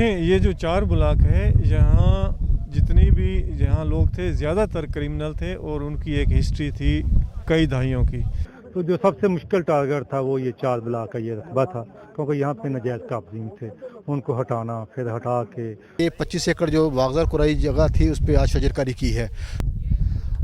देखें, ये जो 4 ब्लॉक है, यहाँ जितने भी यहाँ लोग थे ज़्यादातर क्रिमिनल थे और उनकी एक हिस्ट्री थी कई दहाइयों की। तो जो सबसे मुश्किल टारगेट था वो ये 4 ब्लॉक का ये रकबा था, क्योंकि यहाँ पे नजायज़ काबज़ीन थे, उनको हटाना, फिर हटा के ये 25 एकड़ जो वागज़र कुराई जगह थी उस पर आज शजरकारी की है।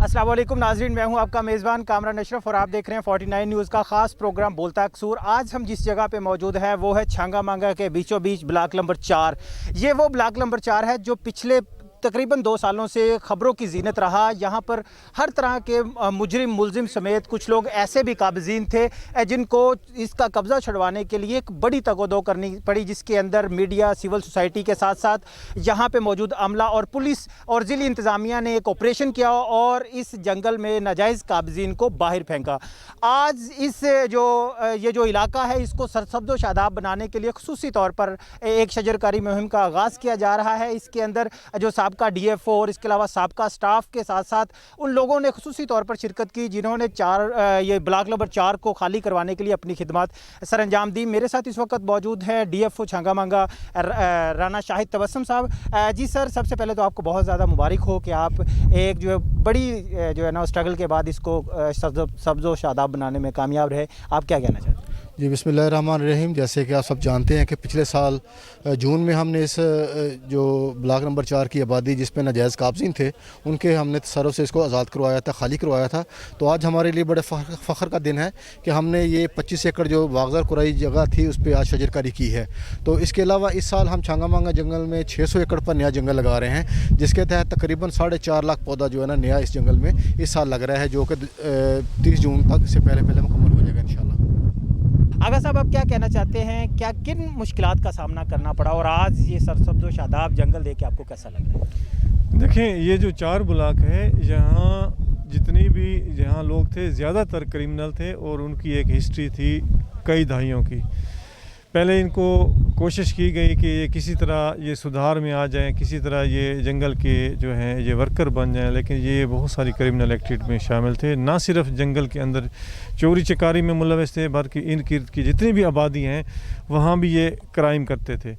अस्सलाम वालेकुम नाज़रीन, मैं हूं आपका मेज़बान कामरान अशरफ और आप देख रहे हैं 49 न्यूज़ का ख़ास प्रोग्राम बोलता कसूर। आज हम जिस जगह पे मौजूद है वो है छांगा मांगा के बीचों बीच ब्लॉक नंबर 4। ये वो ब्लॉक नंबर 4 है जो पिछले तकरीबन 2 सालों से ख़बरों की जीनत रहा। यहाँ पर हर तरह के मुजरिम मुलजिम समेत कुछ लोग ऐसे भी काबिज़ीन थे जिनको इसका कब्ज़ा छुड़वाने के लिए एक बड़ी तगोदो करनी पड़ी, जिसके अंदर मीडिया, सिविल सोसाइटी के साथ साथ यहाँ पे मौजूद अमला और पुलिस और ज़िली इंतज़ामिया ने एक ऑपरेशन किया और इस जंगल में नाजायज़ काबिज़ीन को बाहर फेंका। आज ये जो इलाका है इसको सरसब्ज़ व शादाब बनाने के लिए ख़ुसूसी तौर पर एक शजरकारी मुहिम का आगाज़ किया जा रहा है। इसके अंदर जो साबका DFO और इसके अलावा साबका स्टाफ के साथ साथ उन लोगों ने खुसूसी तौर पर शिरकत की जिन्होंने ये ब्लॉक नंबर 4 को खाली करवाने के लिए अपनी खिदमत सर अंजाम दी। मेरे साथ इस वक्त मौजूद है DFO छांगा मांगा राना शाहिद तबस्सुम साहब। जी सर, सबसे पहले तो आपको बहुत ज़्यादा मुबारक हो कि आप एक जो है बड़ी जो है ना स्ट्रगल के बाद इसको सब्ज़ व शादाब बनाने में कामयाब रहे। आप क्या कहना चाहते हैं? जी बिस्मिल्लाहिर्रहमानिर्रहीम। जैसे कि आप सब जानते हैं कि पिछले साल जून में हमने इस जो ब्लॉक नंबर 4 की आबादी जिस पे नाजायज़ काबज़ीन थे उनके हमने तसर्रुफ़ से इसको आज़ाद करवाया था, खाली करवाया था। तो आज हमारे लिए बड़े फ़ख्र का दिन है कि हमने ये 25 एकड़ जो वागज़र कुराई जगह थी उस पर आज शजरकारी की है। तो इसके अलावा इस साल हम छांगा मांगा जंगल में 600 एकड़ पर नया जंगल लगा रहे हैं, जिसके तहत तकरीबन 4.5 लाख पौधा जो है ना नया इस जंगल में इस साल लग रहा है, जो कि 30 जून तक से पहले मुकम्मल हो जाएगा इंशाल्लाह। आगा साहब, आप क्या कहना चाहते हैं, क्या किन मुश्किलात का सामना करना पड़ा और आज ये सरसब्ज़ व शादाब जंगल देख के आपको कैसा लग रहा है? देखें, ये जो 4 ब्लॉक है, यहाँ जितने भी यहाँ लोग थे ज़्यादातर क्रिमिनल थे और उनकी एक हिस्ट्री थी कई दहाइयों की। पहले इनको कोशिश की गई कि ये किसी तरह ये सुधार में आ जाएं, किसी तरह ये जंगल के जो हैं ये वर्कर बन जाएं, लेकिन ये बहुत सारी क्रिमिनल एक्टिविटी में शामिल थे। ना सिर्फ जंगल के अंदर चोरी चकारी में मुलविस थे, बल्कि इन गिर्द की जितनी भी आबादी हैं वहाँ भी ये क्राइम करते थे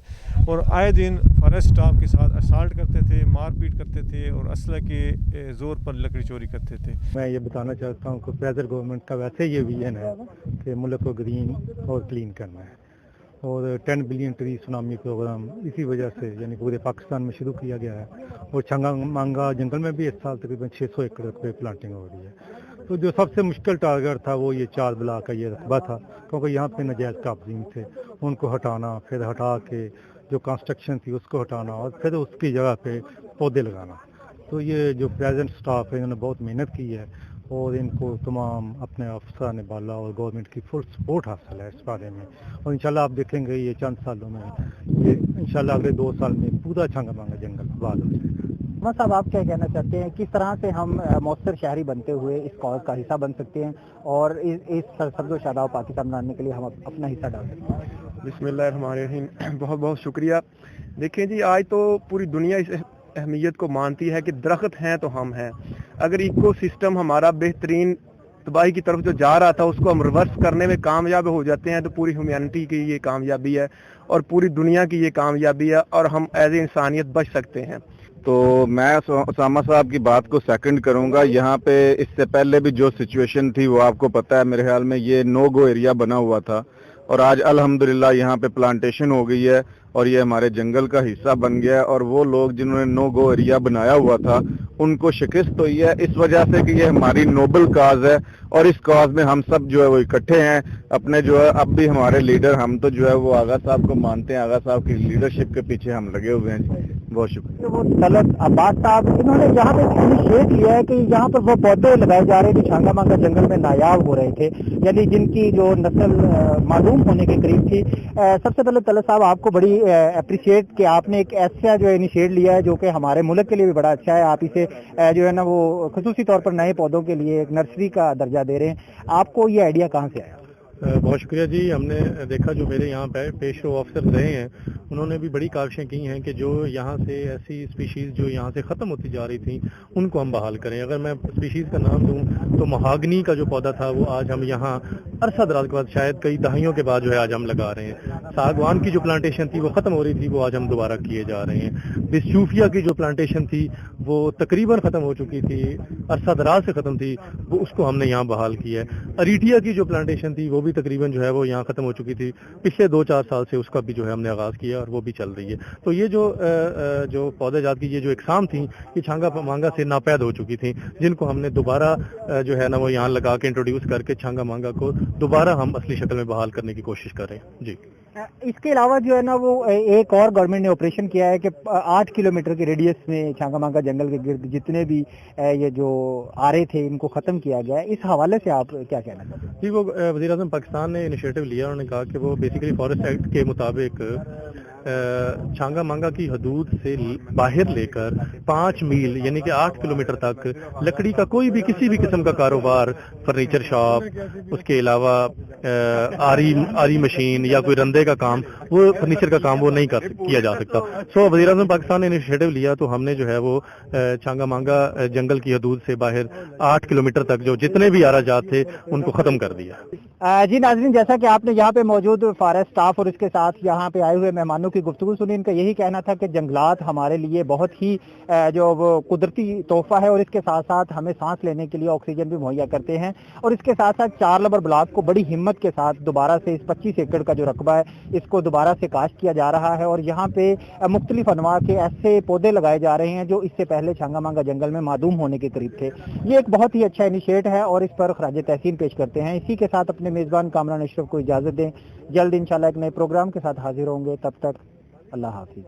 और आए दिन फॉरेस्ट स्टाफ के साथ असाल्ट करते थे, मारपीट करते थे और असला के ज़ोर पर लकड़ी चोरी करते थे। मैं ये बताना चाहता हूँ कि प्रेजेंट गवर्नमेंट का वैसे ये विजन है कि मुल्क को ग्रीन और क्लीन करना है और 10 बिलियन ट्री सुनामी प्रोग्राम इसी वजह से यानी पूरे पाकिस्तान में शुरू किया गया है और छांगा मांगा जंगल में भी इस साल तकरीबन 600 एकड़ पे प्लांटिंग हो रही है। तो जो सबसे मुश्किल टारगेट था वो ये 4 ब्लॉक का ये रकबा था, क्योंकि यहाँ पे नाजायज़ काबज़ीन थे, उनको हटाना, फिर हटा के जो कंस्ट्रक्शन थी उसको हटाना और फिर उसकी जगह पे पौधे लगाना। तो ये जो प्रेजेंट स्टाफ है इन्होंने बहुत मेहनत की है और इनको तमाम अपने अफसर ने बाला और गवर्नमेंट की फुल सपोर्ट हासिल है इस बारे में। और इंशाल्लाह आप देखेंगे ये चंद सालों में ये इंशाल्लाह अगले 2 साल में पूरा छांगा मांगा जंगल आबाद हो जाएगा। साहब, आप क्या कहना चाहते हैं, किस तरह से हम मौसर शहरी बनते हुए इस कॉज का हिस्सा बन सकते हैं और इस सरसब्ज़ व शादाब पाकिस्तान बनाने के लिए हम अपना हिस्सा डाल सकते हैं? बिस्मिल्लाहिर्रहमानिर्रहीम, बहुत बहुत शुक्रिया। देखें जी, आज तो पूरी दुनिया इस अहमियत को मानती है कि दरख्त हैं तो हम हैं। अगर इको सिस्टम हमारा बेहतरीन तबाही की तरफ जो जा रहा था उसको हम रिवर्स करने में कामयाब हो जाते हैं तो पूरी ह्यूमैनिटी की ये कामयाबी है और पूरी दुनिया की ये कामयाबी है और हम एज ए इंसानियत बच सकते हैं। तो मैं उसामा साहब की बात को सेकंड करूंगा। यहाँ पे इससे पहले भी जो सिचुएशन थी वो आपको पता है, मेरे ख्याल में ये नो गो एरिया बना हुआ था और आज अल्हम्दुलिल्लाह यहाँ पे प्लांटेशन हो गई है और ये हमारे जंगल का हिस्सा बन गया है और वो लोग जिन्होंने नो गो एरिया बनाया हुआ था उनको शिकस्त हुई है इस वजह से कि ये हमारी नोबल काज है और इस काज में हम सब जो है वो इकट्ठे हैं। अपने जो है अब भी हमारे लीडर हम तो जो है वो आगा साहब को मानते हैं, आगा साहब की लीडरशिप के पीछे हम लगे हुए हैं। बहुत शुक्रिया। वो तलत अब्बास साहब इन्होंने यहाँ पे इनिशिएट लिया है कि यहाँ पर वो पौधे लगाए जा रहे हैं जो छांगा मांगा जंगल में नायाब हो रहे थे, यानी जिनकी जो नस्ल मालूम होने के करीब थी। सबसे पहले तलत साहब आपको बड़ी अप्रिशिएट कि आपने एक ऐसा जो इनिशिएट लिया है जो कि हमारे मुल्क के लिए भी बड़ा अच्छा है। आप इसे जो है ना वो खुसूसी तौर पर नए पौधों के लिए एक नर्सरी का दर्जा दे रहे हैं। आपको ये आइडिया कहाँ से आया? बहुत शुक्रिया जी। हमने देखा जो मेरे यहाँ पे पेशो ऑफिसर रहे हैं उन्होंने भी बड़ी काविशें की हैं कि जो यहाँ से ऐसी स्पीशीज़ जो यहाँ से ख़त्म होती जा रही थी उनको हम बहाल करें। अगर मैं स्पीशीज़ का नाम दूँ तो महागनी का जो पौधा था वो आज हम यहाँ अरसा दराज के बाद शायद कई दहाइयों के बाद जो है आज हम लगा रहे हैं। सागवान की जो प्लांटेशन थी वो ख़त्म हो रही थी, वो आज हम दोबारा किए जा रहे हैं। बिस्चूफिया की जो प्लांटेशन थी वो तकरीबन ख़त्म हो चुकी थी, अरसा दराज से ख़त्म थी, वो उसको हमने यहाँ बहाल किया है। अरीटिया की जो प्लांटेशन थी वो भी तकरीबन जो है वो यहाँ ख़त्म हो चुकी थी, पिछले 2-4 साल से उसका भी जो है हमने आगाज़ किया और वो भी चल रही है। तो ये जो पौधे जात की ये जो इकसाम थी ये छांगा मांगा से नापैद हो चुकी थी, जिनको हमने दोबारा जो है ना वो यहाँ लगा के इंट्रोड्यूस करके छांगा मांगा को दोबारा हम असली शक्ल में बहाल करने की कोशिश कर रहे हैं जी। इसके अलावा जो है ना वो एक और गवर्नमेंट ने ऑपरेशन किया है कि 8 किलोमीटर के रेडियस में छांगा मांगा जंगल के गिर्द जितने भी ये जो आरे थे इनको ख़त्म किया गया है। इस हवाले से आप क्या कहना चाहते हैं? जी, वो वज़ीर-ए-आज़म पाकिस्तान ने इनिशिएटिव लिया। उन्होंने कहा कि वो बेसिकली फॉरेस्ट एक्ट के मुताबिक छांगा मांगा की हदूद से बाहर लेकर 5 मील यानी कि 8 किलोमीटर तक लकड़ी का कोई भी किसी भी किस्म का कारोबार, फर्नीचर शॉप, उसके अलावा आरी मशीन या कोई रंदे का काम, वो फर्नीचर का काम वो नहीं किया जा सकता। सो वज़ीर-ए-आज़म पाकिस्तान ने इनिशिएटिव लिया तो हमने जो है वो छांगा मांगा जंगल की हदूद से बाहर 8 किलोमीटर तक जो जितने भी आरा जात थे उनको ख़त्म कर दिया। जी नाज़रीन, जैसा कि आपने यहाँ पे मौजूद फॉरेस्ट स्टाफ और इसके साथ यहाँ पे आए हुए मेहमानों की गुफ्तगू सुनी, इनका यही कहना था कि जंगलात हमारे लिए बहुत ही जो वो कुदरती तोहफा है और इसके साथ साथ हमें सांस लेने के लिए ऑक्सीजन भी मुहैया करते हैं। और इसके साथ साथ 4 नंबर ब्लॉक को बड़ी हिम्मत के साथ दोबारा से इस 25 एकड़ का जो रकबा है इसको दोबारा से काश्त किया जा रहा है और यहाँ पे मुख्तलिफ अनवा के ऐसे पौधे लगाए जा रहे हैं जो इससे पहले छांगा मांगा जंगल में मादूम होने के करीब थे। ये एक बहुत ही अच्छा इनिशिएट है और इस पर खराज तहसीन पेश करते हैं। इसी के साथ अपने मेज़बान कामरान अशरफ को इजाज़त दें। जल्द इंशाल्लाह एक नए प्रोग्राम के साथ हाजिर होंगे, तब तक अल्लाह हाफिज़।